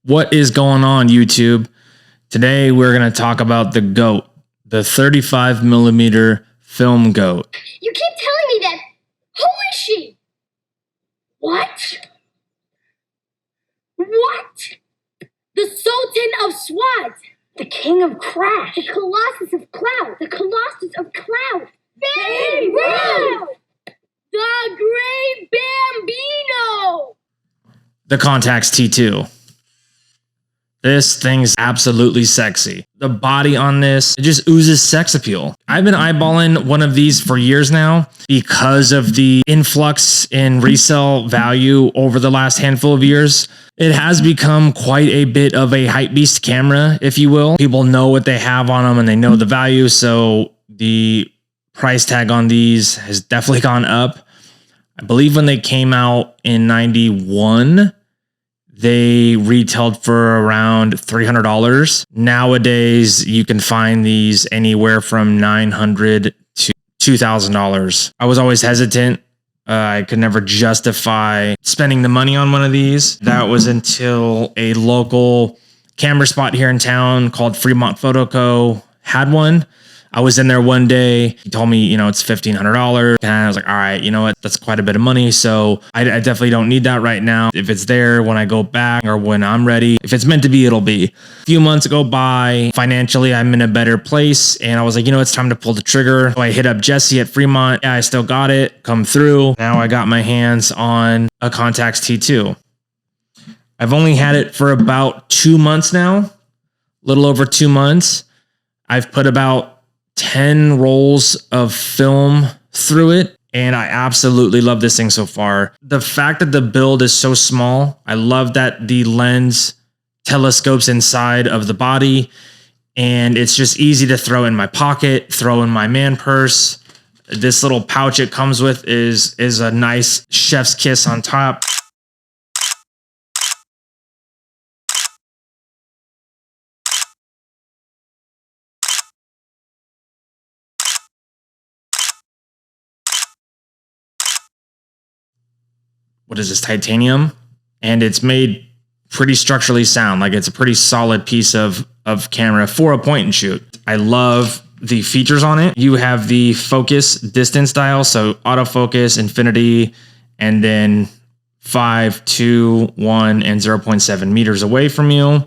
What is going on, YouTube? Today we're going to talk about the GOAT, the 35 millimeter film GOAT. You keep telling me that. Who is she? What? What? The Sultan of Swat. The King of Crash. The Colossus of Cloud. The Colossus of Cloud. Babe Ruth. The Great Bambino. The Contax T2. This thing's absolutely sexy. The body on this, it just oozes sex appeal. I've been eyeballing one of these for years now because of the influx in resale value over the last handful of years. It has become quite a bit of a hypebeast camera, if you will. People know what they have on them and they know the value, so the price tag on these has definitely gone up. I believe when they came out in 91, they retailed for around $300. Nowadays, you can find these anywhere from $900 to $2,000. I was always hesitant. I could never justify spending the money on one of these. That was until a local camera spot here in town called Fremont Photo Co. had one. I was in there one day. He told me, it's $1,500. And I was like, all right, you know what? That's quite a bit of money. So I definitely don't need that right now. If it's there when I go back or when I'm ready, if it's meant to be, it'll be. A few months go by. Financially, I'm in a better place. And I was like, it's time to pull the trigger. So I hit up Jesse at Fremont. Yeah, I still got it. Come through. Now I got my hands on a Contax T2. I've only had it for about 2 months now. A little over 2 months. I've put about 10 rolls of film through it, and I absolutely love this thing so far. The fact that the build is so small, I love that the lens telescopes inside of the body, and it's just easy to throw in my pocket, throw in my man purse. This little pouch it comes with is a nice chef's kiss on top. What is this, titanium? And it's made pretty structurally sound. Like, it's a pretty solid piece of camera for a point and shoot. I love the features on it. You have the focus distance dial, so autofocus, infinity, and then 5, 2, 1, and 0.7 meters away from you.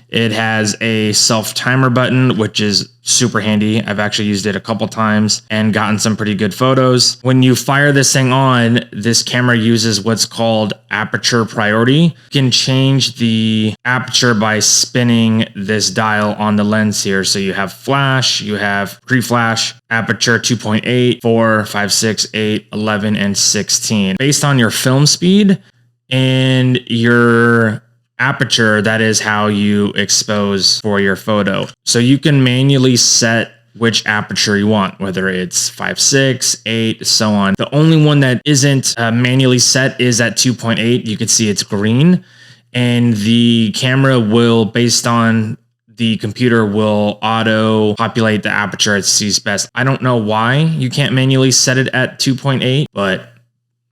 It has a self timer button, which is super handy. I've actually used it a couple times and gotten some pretty good photos. When you fire this thing on, this camera uses what's called aperture priority. You can change the aperture by spinning this dial on the lens here. So you have flash, you have pre-flash, aperture 2.8, 4, 5, 6, 8, 11, and 16. Based on your film speed and your aperture, that is how you expose for your photo. So you can manually set which aperture you want, whether it's 5, 6, 8, so on. The only one that isn't manually set is at 2.8. You can see it's green, and the camera will, based on the computer, will auto populate the aperture it sees best. I don't know why you can't manually set it at 2.8, but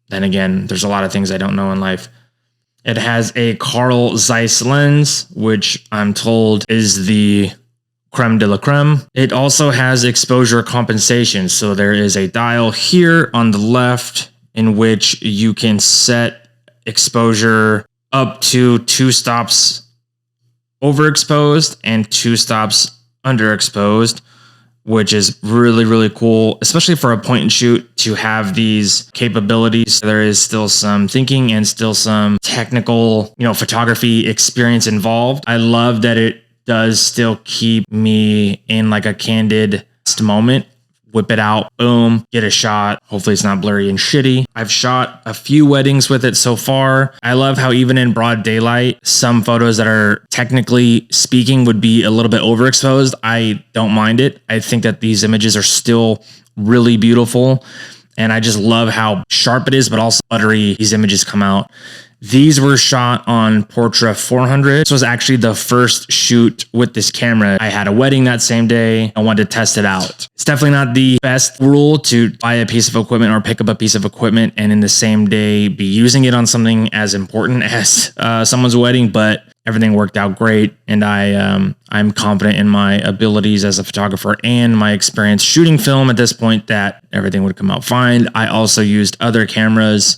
then again, there's a lot of things I don't know in life. It has a Carl Zeiss lens, which I'm told is the creme de la creme. It also has exposure compensation. So there is a dial here on the left in which you can set exposure up to 2 stops overexposed and 2 stops underexposed, which is really, really cool, especially for a point and shoot to have these capabilities. There is still some thinking and still some technical, photography experience involved. I love that it does still keep me in like a candid moment. Whip it out, boom, get a shot. Hopefully it's not blurry and shitty. I've shot a few weddings with it so far. I love how even in broad daylight, some photos that are technically speaking would be a little bit overexposed. I don't mind it. I think that these images are still really beautiful. And I just love how sharp it is, but also buttery these images come out. These were shot on Portra 400. This was actually the first shoot with this camera. I had a wedding that same day. I wanted to test it out. It's definitely not the best rule to buy a piece of equipment or pick up a piece of equipment and in the same day be using it on something as important as someone's wedding, but everything worked out great. And I'm confident in my abilities as a photographer and my experience shooting film at this point that everything would come out fine. I also used other cameras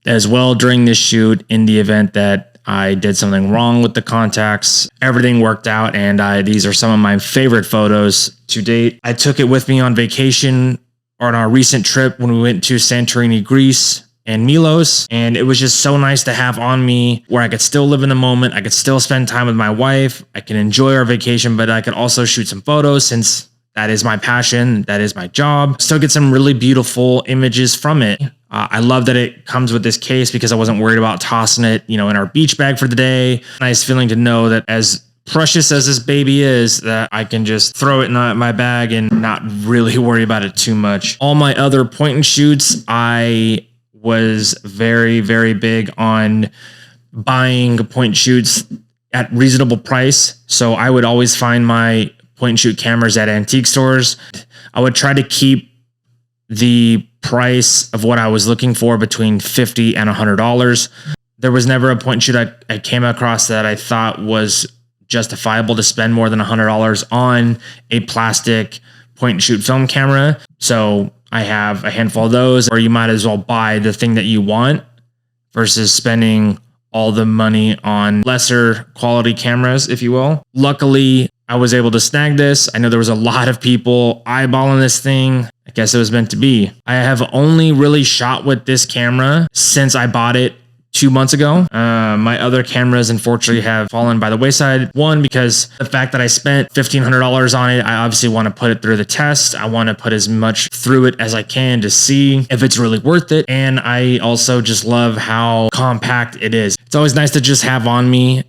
as well during this shoot in the event that I did something wrong with the Contax. Everything worked out, and these are some of my favorite photos to date. I took it with me on vacation on our recent trip when we went to Santorini, Greece and Milos, and it was just so nice to have on me where I could still live in the moment. I could still spend time with my wife. I can enjoy our vacation, but I could also shoot some photos since that is my passion. That is my job. Still get some really beautiful images from it. I love that it comes with this case because I wasn't worried about tossing it, in our beach bag for the day. Nice feeling to know that as precious as this baby is, that I can just throw it in my bag and not really worry about it too much. All my other point and shoots, I was very, very big on buying point and shoots at reasonable price. So I would always find my point and shoot cameras at antique stores. I would try to keep the price of what I was looking for between $50 and $100. There was never a point and shoot I came across that I thought was justifiable to spend more than $100 on a plastic point and shoot film camera. So I have a handful of those, or you might as well buy the thing that you want versus spending all the money on lesser quality cameras, if you will. Luckily, I was able to snag this. I know there was a lot of people eyeballing this thing. I guess it was meant to be. I have only really shot with this camera since I bought it 2 months ago. My other cameras, unfortunately, have fallen by the wayside. One, because the fact that I spent $1,500 on it, I obviously want to put it through the test. I want to put as much through it as I can to see if it's really worth it. And I also just love how compact it is. It's always nice to just have on me,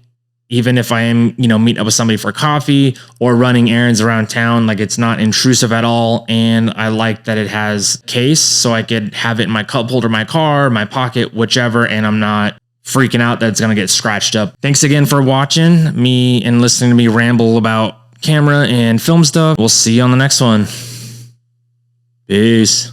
even if I am, meeting up with somebody for coffee or running errands around town. Like, it's not intrusive at all. And I like that it has case, so I could have it in my cup holder, my car, my pocket, whichever, and I'm not freaking out that it's going to get scratched up. Thanks again for watching me and listening to me ramble about camera and film stuff. We'll see you on the next one. Peace.